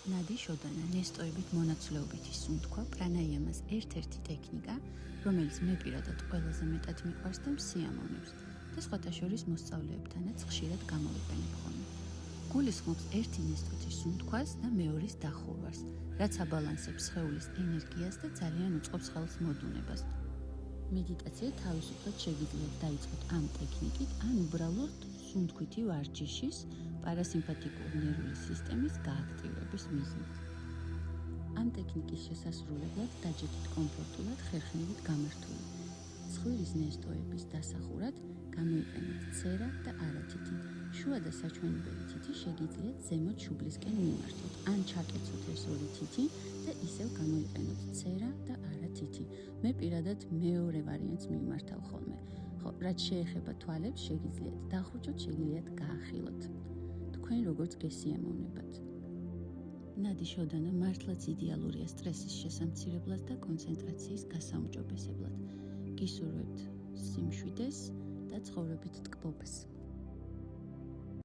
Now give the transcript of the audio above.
ნადი შოდანა ნესტოებით მონაცვლეობითი სუნთქვა პრანაიამას ერთ-ერთი ტექნიკა, რომელიც მე პირადად ყველაზე მეტად მიყვარს და მსიამოვნებს და სხვათა შორის მოსწავლეებთანაც ხშირად გამოვიყენებ ხოლმე. გულისხმობს ერთი ნესტოთის სუნთქვას და მეორის დახურვას, რაც აბალანსებს სხეულის ენერგიას და ძალიან უწყობს ხელს მოდუნებას. მედიტაცია თავისუფლად შეგიძლიათ დაიწყოთ ამ ტექნიკით, ან უბრალოდ სუნთქვითი ვარჯიშის, პარასიმპათიკური ნერვული სისტემის გააქტიურების მიზნით. ამ ტექნიკის შესასრულებლად დაჯექით კომფორტულად ხერხნებით გამართული. ცხვირის ნესტოების დასახურად გამოიყენეთ ცერა და არათითი. შუა და საჩვენებელი თითი შეგიძლიათ ზემოთ შუბლისკენ მიმართოთ, ან ჩაკეცოთ ეს ორი თითი და ისევ გამოიყენოთ ცერა და არათითი. მე პირადად მეორე ვარიანტს მიმართავ ხოლმე. ხო, რაც შეეხება თვალებს, შეგიძლიათ დახურჯოთ, შეგიძლიათ გაახილოთ. თქვენ როგორც გესიამოვნებათ. ნადი შოდანა მართლაც იდეალურია სტრესის შესამცირებლად და კონცენტრაციის გასაუმჯობესებლად. გისურვებთ სიმშვიდეს და ცხოვრებით ტკბობას.